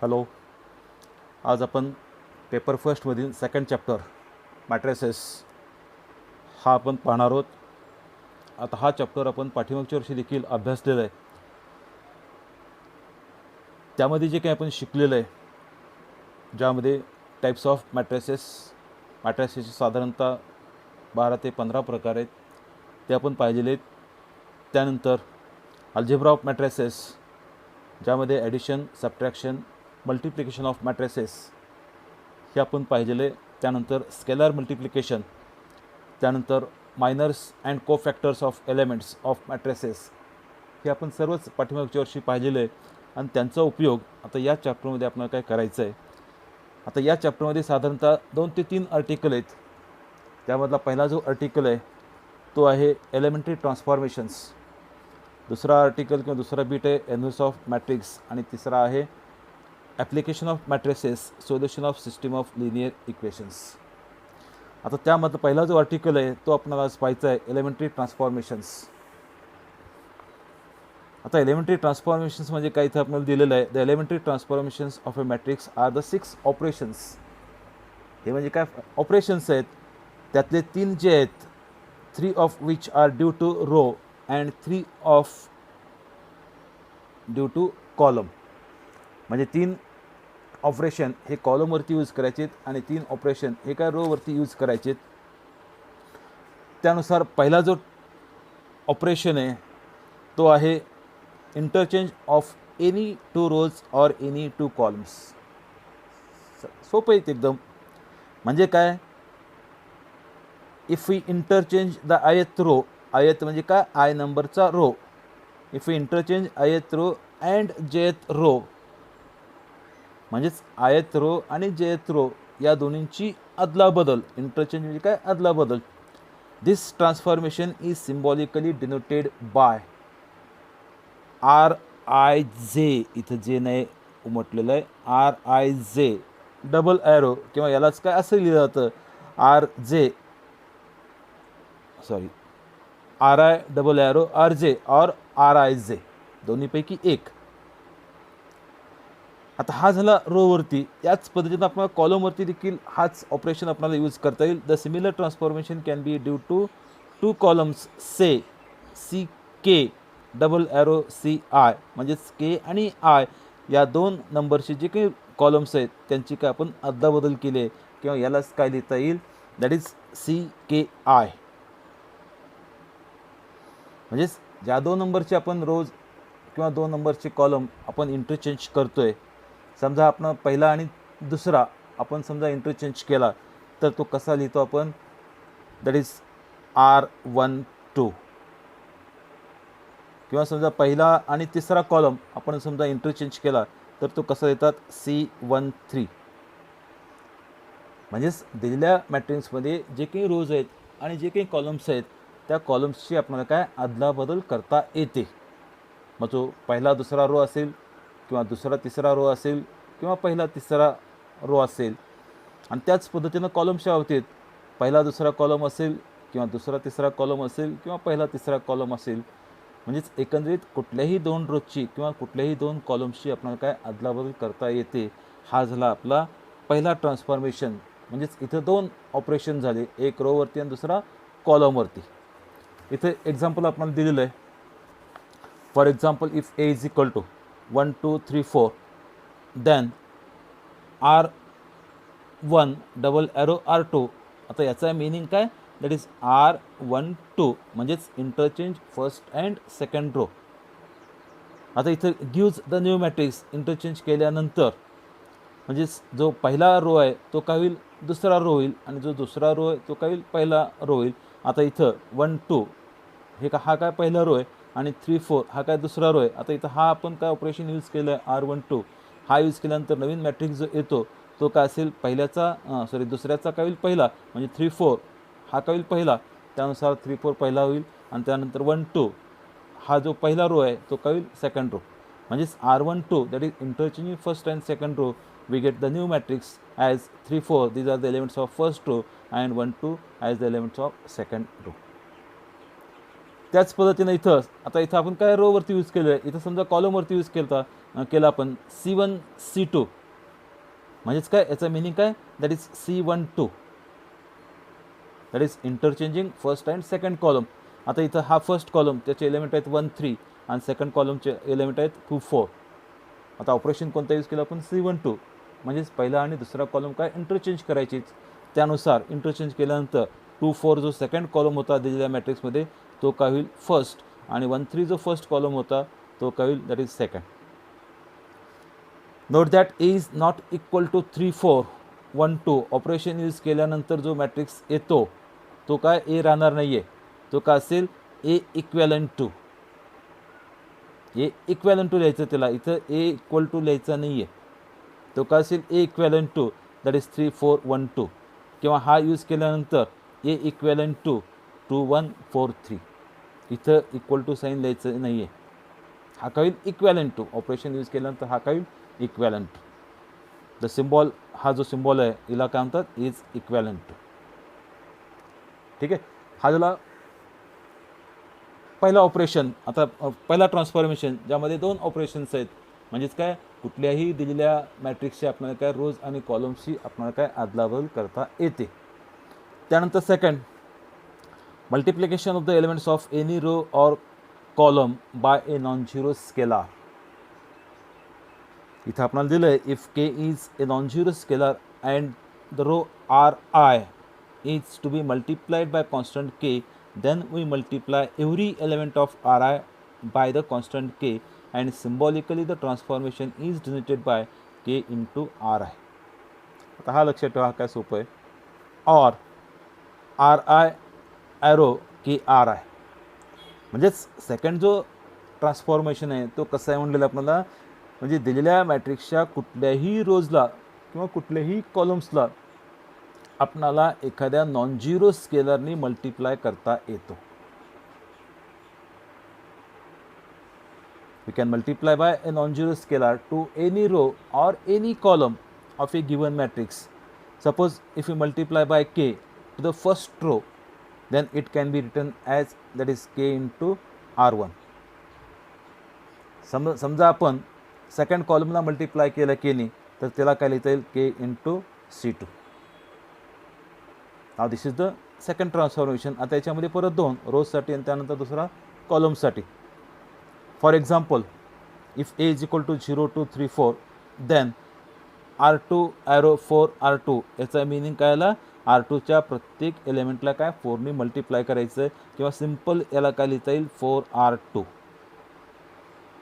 Hello. आज आपण paper फर्स्टमधील second chapter matrices हा आपण पाहणार आहोत. आता हा चॅप्टर आपण पाठीमागच्या वर्षी देखील अभ्यासलेला आहे. त्यामध्ये जे काही आपण शिकलेलं आहे, ज्यामध्ये टाईप्स ऑफ मॅट्रिसेसचे साधारणतः 12 ते 15 प्रकार आहेत, ते आपण पाहिलेले आहेत. त्यानंतर अल्जेब्रा ऑफ मॅट्रिसेस, ज्यामध्ये addition, subtraction, multiplication of matrices हे आपण पाहिलेले. त्यानंतर स्केलर मल्टिप्लिकेशन, त्यानंतर minors and cofactors of elements of matrices हे आपण सर्वच पाठीमागच्या वर्षी पाहिलेलं आहे. आणि त्यांचा उपयोग आता या चॅप्टरमध्ये आपल्याला काय करायचं आहे. आता या चॅप्टरमध्ये साधारणतः 2 ते 3 आर्टिकल आहेत. त्यामधला पहिला जो आर्टिकल आहे तो आहे एलिमेंटरी ट्रान्सफॉर्मेशन्स, दुसरा आर्टिकल किंवा दुसरा बीट आहे एनव्हर्स ऑफ मॅट्रिक्स, आणि तिसरा आहे application of matrices, solution of system of linear equations. आता त्यामधला पहिला जो आर्टिकल आहे तो आपल्याला आज पाहायचा आहे एलिमेंटरी ट्रान्सफॉर्मेशन्स. आता एलिमेंटरी ट्रान्सफॉर्मेशन्स म्हणजे काय इथं आपल्याला दिलेलं आहे, the elementary transformations of a matrix are the 6 operations. हे म्हणजे काय ऑपरेशन्स आहेत, त्यातले 3 जे आहेत, 3 of which are due to row and 3 of due to column. म्हणजे 3 ऑपरेशन हे कॉलमवरती यूज करायचे आहेत आणि 3 ऑपरेशन हे काय रोवरती यूज करायचे आहेत. त्यानुसार पहिला जो ऑपरेशन आहे तो आहे इंटरचेंज ऑफ एनी 2 रोज और एनी 2 कॉलम्स. सोपं आहे एकदम. म्हणजे काय, इफ वी इंटरचेंज द आयत रो, आयत म्हणजे काय आय नंबरचा रो, इफ वी इंटरचेंज आयत रो अँड jth रो, म्हणजेच आयत रो आणि jth रो या दोन्हींची अदलाबदल, इंटरचेंज म्हणजे काय अदलाबदल. This transformation is symbolically denoted by RIJ, इथं जे नाही उमटलेलं आहे, RIJ डबल ॲरो, किंवा यालाच काय असं लिहिलं जातं RI डबल ॲरो RJ और RIJ, दोन्हीपैकी एक. आता हा झाला रोवरती. याच पद्धतीनं आपल्याला कॉलमवरती देखील हाच ऑपरेशन आपल्याला यूज करता येईल. The similar transformation can be due to 2 columns say CK double arrow CI, म्हणजेच के आणि आय या 2 नंबरचे जे काही कॉलम्स आहेत त्यांची काय आपण अदलाबदल केली आहे, किंवा यालाच काय लिहिता येईल, दॅट इज CKI. म्हणजेच ज्या 2 नंबरचे आपण रोज किंवा 2 नंबरचे कॉलम आपण इंटरचेंज करतोय, समजा आपण पहिला आणि दुसरा आपण समजा इंटरचेंज केला तर तो कसा लिहितो आपण, दॅट इज R12. किंवा समजा पहिला आणि तिसरा कॉलम आपण समजा इंटरचेंज केला तर तो कसा लिहितात C13. म्हणजेच दिलेल्या मॅट्रिक्समध्ये जे काही रोज आहेत आणि जे काही कॉलम्स आहेत त्या कॉलम्सची आपल्याला काय अदलाबदल करता येते. मग तो पहिला दुसरा रो असेल, किंवा दुसरा तिसरा रो असेल, किंवा पहिला तिसरा रो असेल. आणि त्याच पद्धतीनं कॉलमच्या बाबतीत पहिला दुसरा कॉलम असेल, किंवा दुसरा तिसरा कॉलम असेल, किंवा पहिला तिसरा कॉलम असेल. म्हणजेच एकंदरीत कुठल्याही 2 रोजची किंवा कुठल्याही 2 कॉलम्सची आपल्याला काय अदलाबदल करता येते. हा झाला आपला पहिला ट्रान्सफॉर्मेशन. म्हणजेच इथं 2 ऑपरेशन झाले, एक रोवरती आणि दुसरा कॉलमवरती. इथे एक्झाम्पल आपल्याला दिलेलं आहे. For example, if A is equal to 1 2 3 4 then R1 double arrow R2. आता याचा मिनिंग काय, दॅट इज R12, म्हणजेच interchange first and second row. आता इथं gives the new matrix, interchange केल्यानंतर म्हणजेच जो पहिला रो आहे तो काय होईल, दुसरा रो होईल, आणि जो दुसरा रो आहे तो काय होईल, पहिला रो होईल. आता इथं 1 2 हे हा काय पहिला रो आहे, आणि 3 4 हा काय दुसरा रो आहे. आता इथं हा आपण काय ऑपरेशन यूज केलं आहे R12, हा यूज केल्यानंतर नवीन मॅट्रिक्स जो येतो तो काय असेल, दुसऱ्याचा काय होईल पहिला, म्हणजे 3 4 हा काय होईल पहिला, त्यानुसार 3 4 पहिला होईल, आणि त्यानंतर 1 2 हा जो पहिला रो आहे तो काय होईल सेकंड रो. म्हणजेच R12 that is interchanging first and second row, we get the new matrix as 3 4 these are the elements of first row and 1 2 as the elements of second row. त्याच पद्धतीनं इथं आपण काय रोवरती यूज केलं आहे, इथं समजा कॉलमवरती यूज केला आपण C1 C2, म्हणजेच काय याचा मिनिंग काय, that is C12, that is interchanging first and second column. आता इथं हा फर्स्ट कॉलम त्याचे एलिमेंट आहेत 1 3 आणि सेकंड कॉलमचे एलिमेंट आहेत 2 4. आता ऑपरेशन कोणता यूज केला आपण, C12, म्हणजेच पहिला आणि दुसरा कॉलम काय इंटरचेंज करायचीच. त्यानुसार इंटरचेंज केल्यानंतर 2 4 जो सेकंड कॉलम होता दिलेल्या मॅट्रिक्समध्ये तो काय होईल फर्स्ट, आणि 1 3 जो फर्स्ट कॉलम होता तो काय होईल, that is second. Note that A is not equal to 3 4 1 2. Operation use केल्यानंतर जो मॅट्रिक्स येतो तो काय ए राहणार नाही आहे, तो काय असेल A equivalent to. A equivalent to लिहायचं त्याला, इथं ए इक्वल टू लिहायचा नाही आहे, तो काय असेल A equivalent to, that is 3 4 1 2. किंवा हा यूज केल्यानंतर ए इक्वॅलंट टू 2 1 4 3. इथं इक्वल टू साईन लिहायचं नाही आहे, हा काय होईल इक्वॅलंट टू. ऑपरेशन यूज केल्यानंतर हा काय होईल इक्वॅलंट. द सिम्बॉल, हा जो सिम्बॉल आहे हिला काय म्हणतात, इज इक्वॅलंट टू. ठीक आहे, हा झाला पहिला ऑपरेशन. आता पहिला ट्रान्सफॉर्मेशन ज्यामध्ये 2 ऑपरेशन्स आहेत, म्हणजेच काय कुठल्याही दिलेल्या मॅट्रिक्सची आपल्याला काय रोज आणि कॉलम्सची आपल्याला काय अदलाबदल करता येते. त्यानंतर second, multiplication of the elements of any row or column by a non zero scalar. इथं आपल्याला दिलं आहे if K is a non zero scalar and the row R I is to be multiplied by constant k, then we multiply every element of Ri by the constant k, and symbolically the transformation is denoted by k into Ri. आता हा लक्षात ठेवा, काय सोपं आहे, और Ri arrow k Ri, म्हणजेच second जो ट्रान्सफॉर्मेशन आहे तो कसा आहे म्हणलेला आपल्याला, म्हणजे दिलेल्या मॅट्रिक्सच्या कुठल्याही रोजला किंवा कुठल्याही कॉलम्सला आपणाला एखाद्या नॉन झिरो स्केलरनी मल्टिप्लाय करता येतो. We can multiply by a non zero scalar to any row और any column of a given matrix. Suppose if you multiply by K to the first row, then it can be written as that is k into r1. समजा आपण second कॉलमला multiply केलं केनी तर त्याला काय लिहिता येईल, k into c2. Now this is the second transformation. आता याच्यामध्ये परत 2 रोजसाठी आणि त्यानंतर दुसरा कॉलमसाठी. For example, if A is equal to 0 2 3 4, then R2 arrow 4 R2. याचा मिनिंग काय आला, R2च्या प्रत्येक एलिमेंटला काय 4ने मल्टिप्लाय करायचं आहे, किंवा सिम्पल याला काय लिहिता येईल 4R2.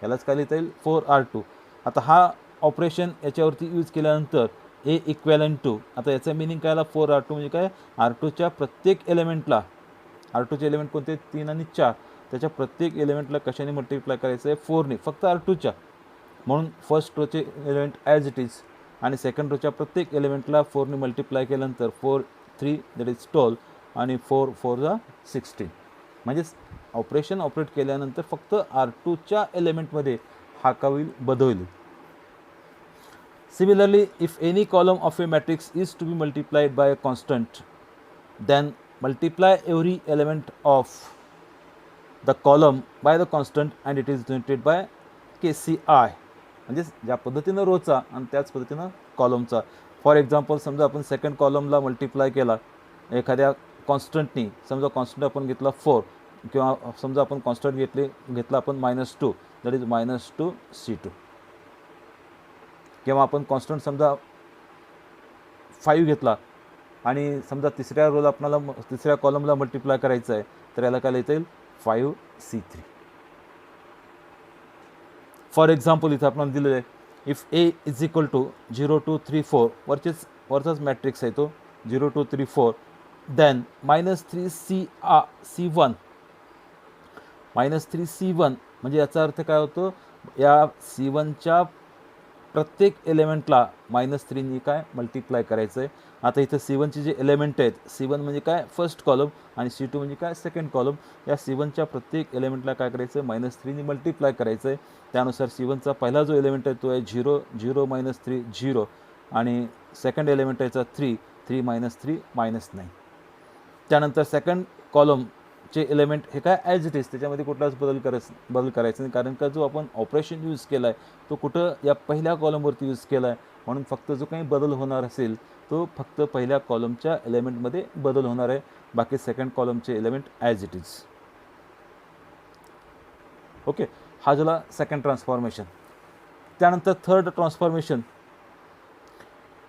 यालाच काय लिहिता येईल 4R2. आता हा ऑपरेशन याच्यावरती यूज केल्यानंतर ए इक्वॅलंट टू, आता याचा मिनिंग काय आला 4R2 म्हणजे काय, R2च्या प्रत्येक एलिमेंटला, R2चे एलिमेंट कोणते 3 आणि 4, त्याच्या प्रत्येक एलिमेंटला कशाने मल्टिप्लाय करायचं आहे 4ने, फक्त R2च्या. म्हणून फर्स्ट रोचे एलिमेंट ॲज इट इज आणि सेकंड रोच्या प्रत्येक एलिमेंटला 4ने मल्टिप्लाय केल्यानंतर 4 3 दॅट इज 12 आणि 4 4 जा 16. म्हणजेच ऑपरेशन ऑपरेट केल्यानंतर फक्त R2च्या एलिमेंटमध्ये हा का होईल बदल. Similarly, if any column of a matrix is to be multiplied by a constant, then multiply every element of the column by the constant and it is denoted by KCI. म्हणजे ज्या पद्धतीनं रोचा आणि त्याच पद्धतीनं कॉलमचा. फॉर एक्झाम्पल, समजा आपण second कॉलमला multiply केला एखाद्या कॉन्स्टंटनी, समजा कॉन्स्टंट आपण घेतला 4, किंवा समजा आपण कॉन्स्टंट घेतला आपण -2, दॅट इज -2 C2. किंवा आपण कॉन्स्टंट समजा 5 घेतला आणि समजा तिसऱ्या रोला आपल्याला तिसऱ्या कॉलमला मल्टिप्लाय करायचं आहे, तर याला काय लिहिता येईल 5 C3. फॉर एक्झाम्पल, इथं आपण दिलेलं आहे if A is equal to 0 2 3 4, वरचाच मॅट्रिक्स आहे तो 0 2 3 4, देन -3 C1, -3 C1 म्हणजे याचा अर्थ काय होतो, या C1च्या प्रत्येक एलिमेंटला -3ने काय मल्टिप्लाय करायचं आहे. आता इथं C1चे जे एलिमेंट आहेत, C1 म्हणजे काय फर्स्ट कॉलम आणि C2 म्हणजे काय सेकंड कॉलम, या C1च्या प्रत्येक एलिमेंटला काय करायचं आहे -3ने मल्टिप्लाय करायचं आहे. त्यानुसार C1चा पहिला जो एलिमेंट आहे तो आहे 0 0 -3 0, आणि सेकंड एलिमेंट आहे 3 3 -3 -9. त्यानंतर सेकंड कॉलम चे एलिमेंट हे काय ॲज इट इज, त्याच्यामध्ये कुठलाच बदल करायचा नाही, कारण का जो आपण ऑपरेशन यूज केला आहे तो कुठं या पहिल्या कॉलमवरती यूज केला आहे, म्हणून फक्त जो काही बदल होणार असेल तो फक्त पहिल्या कॉलमच्या एलिमेंटमध्ये बदल होणार आहे, बाकी सेकंड कॉलमचे element as it is. Okay, हा झाला सेकंड ट्रान्सफॉर्मेशन. त्यानंतर third transformation,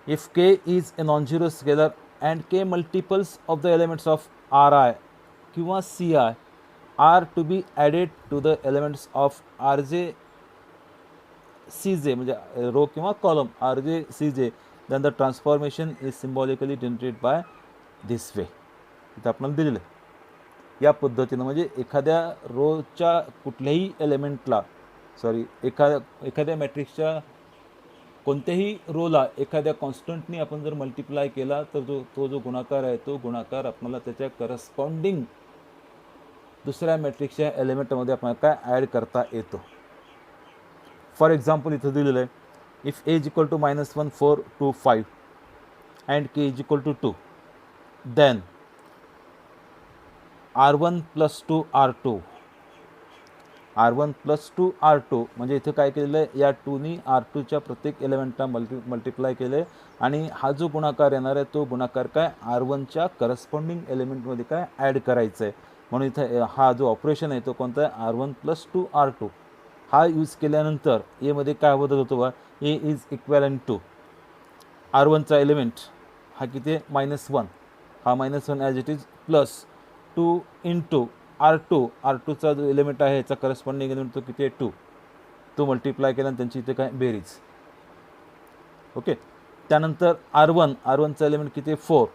if K is a non zero scalar and K multiples of the elements of R I किंवा C I R to be added to the elements of R J C J, म्हणजे row किंवा column R J C J, then the transformation is symbolically denoted by this way. इथं आपल्याला दिलेलं आहे या पद्धतीनं, म्हणजे एखाद्या रोच्या कुठल्याही एलिमेंटला एखाद्या मॅट्रिक्सच्या कोणत्याही रोला एखाद्या कॉन्स्टंटनी आपण जर मल्टिप्लाय केला तर तो जो गुणाकार आहे तो गुणाकार आपल्याला त्याच्या करस्पॉन्डिंग दुसऱ्या मॅट्रिक्सच्या एलिमेंटमध्ये आपल्याला काय ॲड करता येतो. फॉर एक्झाम्पल इथं दिलेलं आहे, if a is equal to -1 4 2 5 and k is equal to 2, then r1 plus 2 r2 म्हणजे इथे काय केलेलं आहे, या 2नी r2च्या प्रत्येक एलिमेंटला मल्टिप्लाय केले आणि हा जो गुणाकार येणार आहे तो गुणाकार काय r1च्या करस्पॉन्डिंग एलिमेंटमध्ये काय ॲड करायचं आहे, म्हणून इथं हा जो ऑपरेशन आहे तो कोणता आहे, r1 plus 2 r2 हा यूज केल्यानंतर एमध्ये काय बदल होतो बा, ए इज इक्वॅलंट टू r1चा एलिमेंट हा किती आहे -1, हा -1 as it is plus 2 into r2चा जो एलिमेंट आहे याचा करस्पॉन्डिंग एलिमेंट तो किती आहे 2, तो मल्टिप्लाय केला आणि त्यांची इथे काय बेरीज. ओके, त्यानंतर r1चा एलिमेंट किती आहे 4,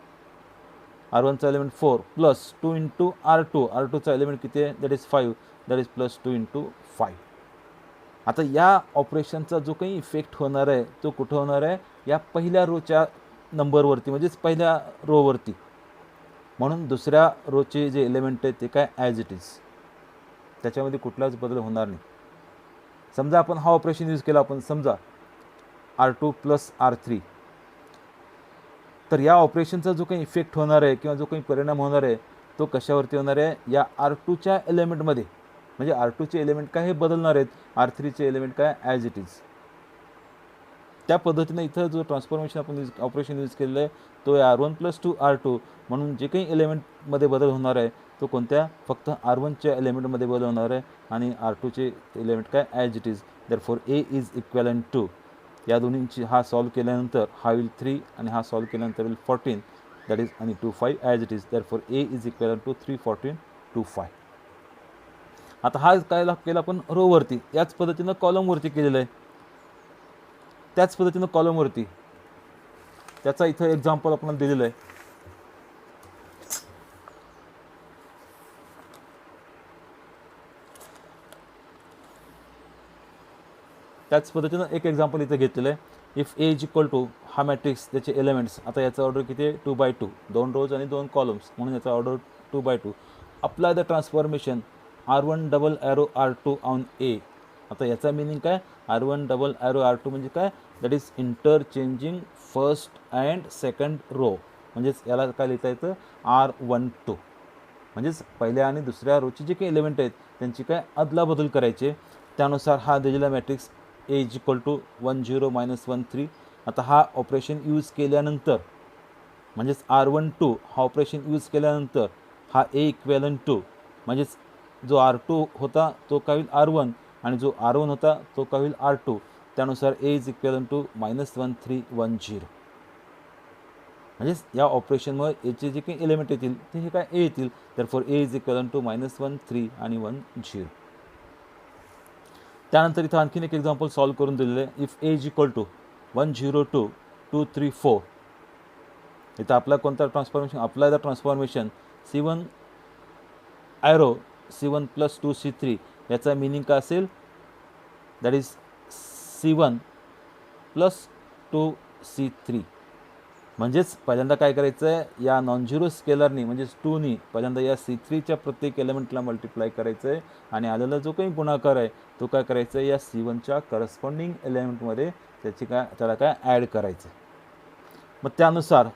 r1चा एलिमेंट 4 प्लस 2 इंटू r2चा एलिमेंट किती आहे that is 5, that is plus 2 into 5. आता या ऑपरेशनचा जो काही इफेक्ट होणार आहे तो कुठं होणार आहे, या पहिल्या रोच्या नंबरवरती, म्हणजेच पहिल्या रोवरती, म्हणून दुसऱ्या रोचे जे एलिमेंट आहे ते काय ॲज इट इज, त्याच्यामध्ये कुठलाच बदल होणार नाही. समजा आपण हा ऑपरेशन यूज केला, आपण समजा r2 प्लस r3, तर या ऑपरेशनचा जो काही इफेक्ट होणार आहे किंवा जो काही परिणाम होणार आहे तो कशावरती होणार आहे, या r2च्या एलिमेंटमध्ये, म्हणजे r2चे एलिमेंट काय हे बदलणार आहेत, r3चे एलिमेंट काय ॲज इट इज. त्या पद्धतीनं इथं जो ट्रान्सफॉर्मेशन आपण ऑपरेशन यूज केलेलं आहे तो r1 प्लस 2 r2, म्हणून जे काही एलिमेंटमध्ये बदल होणार आहे तो कोणत्या, फक्त r1च्या एलिमेंटमध्ये बदल होणार आहे आणि r2चे एलिमेंट काय as it is. Therefore A is equivalent to, या दोन्हींची हा सॉल्व केल्यानंतर हा होईल 3 आणि हा सॉल्व केल्यानंतर होईल 14, दॅट इज आणि 2 5 as it is. Therefore A is equivalent to 3 14 2 5. आता हा काय केला आपण रोवरती, याच पद्धतीनं कॉलमवरती केलेलं आहे, त्याच पद्धतीनं कॉलमवरती, त्याचा इथं एक्झाम्पल आपल्याला दिलेलं आहे. त्याच पद्धतीनं एक एक्झाम्पल इथं घेतलेलं आहे, if A is equal to, हा मॅट्रिक्स त्याचे एलिमेंट्स, आता याचा ऑर्डर किती आहे 2/2, 2 रोज आणि 2 कॉलम्स, म्हणून याचा order 2/2. Apply the transformation r1 double arrow r2 on A. आता याचा मिनिंग काय, r1 डबल ॲरो r2 म्हणजे काय, that is interchanging first and second row, म्हणजेच याला काय लिहिता येतं r12, म्हणजेच पहिल्या आणि दुसऱ्या रोचे जे काही एलिमेंट आहेत त्यांची काय अदलाबदल करायचे. त्यानुसार हा दिलेला matrix A is equal to 1 0 -1 3. आता हा ऑपरेशन यूज केल्यानंतर, म्हणजेच r12 हा ऑपरेशन यूज केल्यानंतर हा ए इक्वॅलंट टू, म्हणजेच जो r2 होता तो काय होईल r1 आणि जो r1 होता तो काय होईल r2. त्यानुसार ए इज इक्वॅलंट टू -1 3 1 0, म्हणजेच या ऑपरेशनमुळे एचे जे काही एलिमेंट येतील ते हे काय ए येतील. Therefore A is equivalent to -1 3 आणि 1 0. त्यानंतर इथं आणखीन एक एक्झाम्पल सॉल्व करून दिलेलं आहे, if A is equal to 1 0 2 2 3 4. इथं आपला कोणता transformation, apply the transformation C1 arrow C1 plus 2 C3. याचा मिनिंग काय असेल, that is C1 plus 2 C3. म्हणजेच पहिल्यांदा काय करायचं आहे, या नॉन झिरो स्केलरनी म्हणजेच 2नी पहिल्यांदा या C3च्या प्रत्येक एलिमेंटला मल्टिप्लाय करायचं आहे आणि आलेला जो काही गुणाकार आहे तो काय करायचा आहे, या C1च्या करस्पॉन्डिंग एलिमेंटमध्ये त्याला काय ॲड करायचं आहे. मग त्यानुसार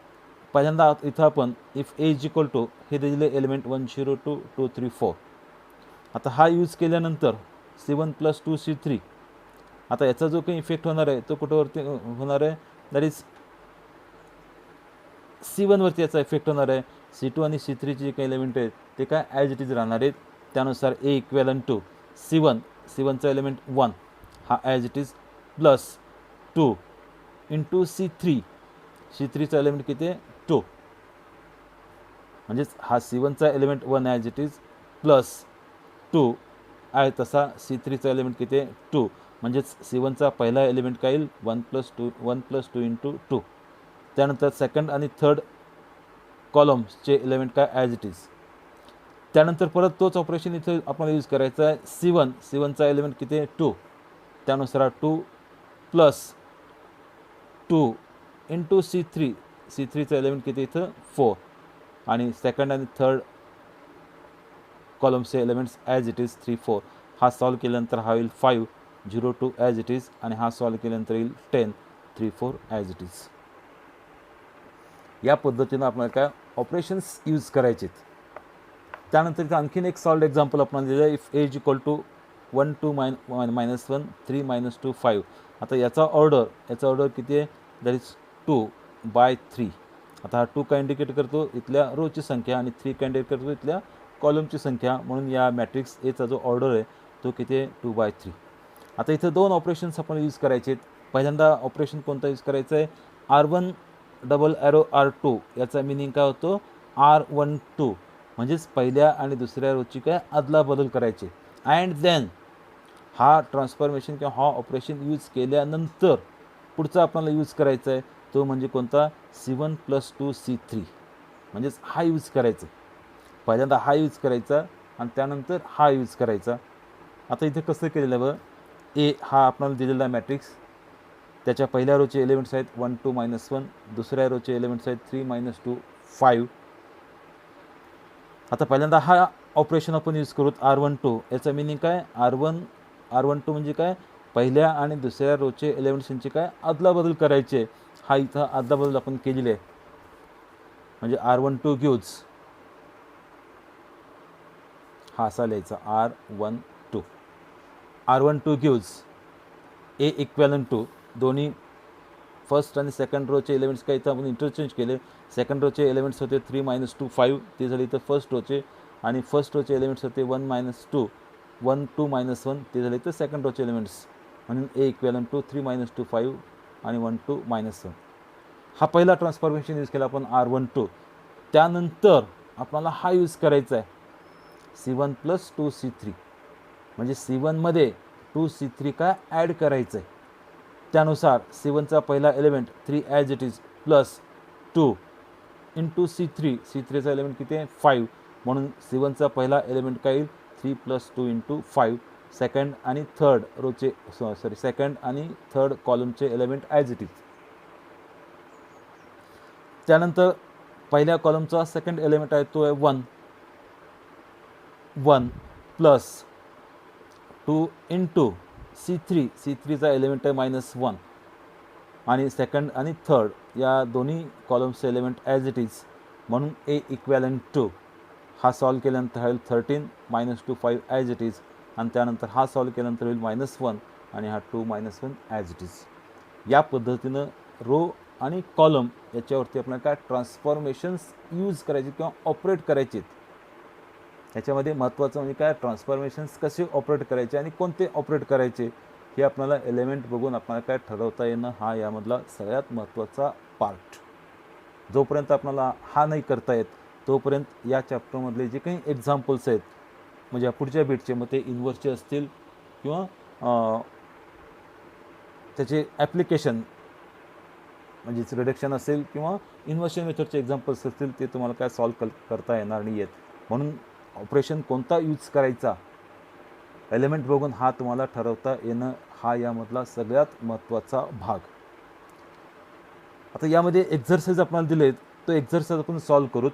पहिल्यांदा इथं आपण if A is equal to हे दिलेले एलिमेंट 1 0 2 2 3 4. आता हा यूज केल्यानंतर C1 + 2 C3. आता याचा जो काही इफेक्ट होणार आहे तो कुठंवरती होणार आहे, दॅट इज C1 वरती याचा इफेक्ट होणार आहे. C2 आणि C3 जे काही एलिमेंट आहेत ते काय ॲज इट इज राहणार आहेत. त्यानुसार ए इक्वेलन टू C1चा एलिमेंट 1 हा as it is plus 2 into C3चा एलिमेंट किती आहे 2. म्हणजेच हा C1चा element 1 as it is plus 2 आहे तसा C3चा एलिमेंट किती आहे 2. म्हणजेच C1चा पहिला एलिमेंट काय येईल 1 + 2 इंटू 2. त्यानंतर सेकंड आणि थर्ड कॉलम्सचे एलिमेंट काय ॲज इट इज. त्यानंतर परत तोच ऑपरेशन इथे आपल्याला यूज करायचा आहे. C1चा एलिमेंट किती आहे 2. त्यानुसार 2 + 2 इंटू C3चा एलिमेंट किती इथं 4. आणि सेकंड आणि थर्ड कॉलमचे एलिमेंट्स ॲज इट इज 3 4. हा सॉल्व केल्यानंतर हा होईल 5 0 2 ॲज इट इज. आणि हा सॉल्व केल्यानंतर येईल 10 3 4 ॲज इट इज. या पद्धतीनं आपल्याला काय ऑपरेशन्स यूज करायचे आहेत. त्यानंतर इथं आणखीन एक सॉल्ड एक्झाम्पल आपण दिलं आहे. If A is equal to 1 2 -1 3 -2 5. आता याचा ऑर्डर किती आहे, दॅट इज 2/3. आता हा 2 काय इंडिकेट करतो इथल्या रोची संख्या आणि 3 काय इंडिकेट करतो इथल्या कॉलमची संख्या. म्हणून या मॅट्रिक्स एचा जो ऑर्डर आहे तो किती आहे 2/3. आता इथं 2 ऑपरेशन्स आपण यूज करायचे आहेत. पहिल्यांदा ऑपरेशन कोणता यूज करायचं आहे, R1 डबल ॲरो R2. याचा मिनिंग काय होतो R12. म्हणजेच पहिल्या आणि दुसऱ्या रोची काय अदलाबदल करायची. अँड देन हा ट्रान्सफॉर्मेशन किंवा हा ऑपरेशन यूज केल्यानंतर पुढचा आपल्याला यूज करायचा आहे तो म्हणजे कोणता C1 + 2 C3. म्हणजेच हा यूज करायचा. पहिल्यांदा हा यूज करायचा आणि त्यानंतर हा यूज करायचा. आता इथे कसं केलेलं आहे बघ, ए हा आपल्याला दिलेला मॅट्रिक्स, त्याच्या पहिल्या रोचे एलिमेंट्स आहेत 1 2 -1. दुसऱ्या रोचे एलिमेंट्स आहेत 3 -2 5. आता पहिल्यांदा हा ऑपरेशन आपण यूज करू R12. याचं मिनिंग काय R12 म्हणजे काय पहिल्या आणि दुसऱ्या रोचे एलिमेंट्सची काय अदलाबदल करायचे. हा इथं अदलाबदल आपण केलेली आहे. म्हणजे R12 गिव्ज हा असा लिहायचा R12 gives A equivalent to दोन्ही फर्स्ट आणि सेकंड रोचे एलिमेंट्स काय इथं आपण इंटरचेंज केले. सेकंड रोचे एलिमेंट्स होते 3 -2 5. ते झाले इथं फर्स्ट रोचे. आणि फर्स्ट रोचे एलिमेंट्स होते 1 -2 1 2 -1. ते झाले इथं सेकंड रोचे एलिमेंट्स. म्हणून ए इक्वेलन टू 3 -2 5 आणि 1 2 -1. हा पहिला ट्रान्सफॉर्मेशन यूज केला आपण R12. त्यानंतर आपल्याला हा यूज करायचा आहे C1 + 2 C3. म्हणजे C1मध्ये 2 C3 काय ॲड करायचं आहे. त्यानुसार C1चा पहिला element 3 as it is plus 2 into C3चा एलिमेंट किती आहे 5. म्हणून C1चा पहिला एलिमेंट काय येईल 3 + 2 इंटू 5. सेकंड आणि थर्ड कॉलमचे एलिमेंट ॲज इट इज. त्यानंतर पहिल्या कॉलमचा सेकंड एलिमेंट आहे तो आहे 1 प्लस 2 इंटू C3चा एलिमेंट आहे -1. आणि सेकंड आणि थर्ड या दोन्ही कॉलम्सचे एलिमेंट ॲज इट इज. म्हणून ए इक्वेलन टू हा सॉल्व केल्यानंतर होईल 13 -2 5 ॲज इट इज. आणि त्यानंतर हा सॉल्व केल्यानंतर होईल -1 आणि हा 2 -1 ॲज इट इज. या पद्धतीनं रो आणि कॉलम याच्यावरती आपल्याला काय ट्रान्सफॉर्मेशन्स यूज करायचे किंवा ऑपरेट करायचे. याच्यामध्ये महत्त्वाचं म्हणजे काय ट्रान्सफॉर्मेशन्स कसे ऑपरेट करायचे आणि कोणते ऑपरेट करायचे हे आपल्याला एलिमेंट बघून आपल्याला काय ठरवता येणं हा यामधला सगळ्यात महत्त्वाचा पार्ट. जोपर्यंत आपल्याला हा नाही करता येत तोपर्यंत या चॅप्टरमधले जे काही एक्झाम्पल्स आहेत म्हणजे पुढच्या बीटचे मग ते इन्व्हर्सचे असतील किंवा त्याचे ॲप्लिकेशन म्हणजेच रिडक्शन असेल किंवा इन्व्हर्शन मेथडचे एक्झाम्पल्स असतील ते तुम्हाला काय सॉल्व करता येणार नाही आहेत. म्हणून ऑपरेशन कोणता यूज करायचा एलिमेंट बघून हा तुम्हाला ठरवता येणं हा यामधला सगळ्यात महत्त्वाचा भाग. आता यामध्ये एक्झरसाइज आपल्याला दिलेत तो एक्झरसाइज आपण सॉल्व करूत.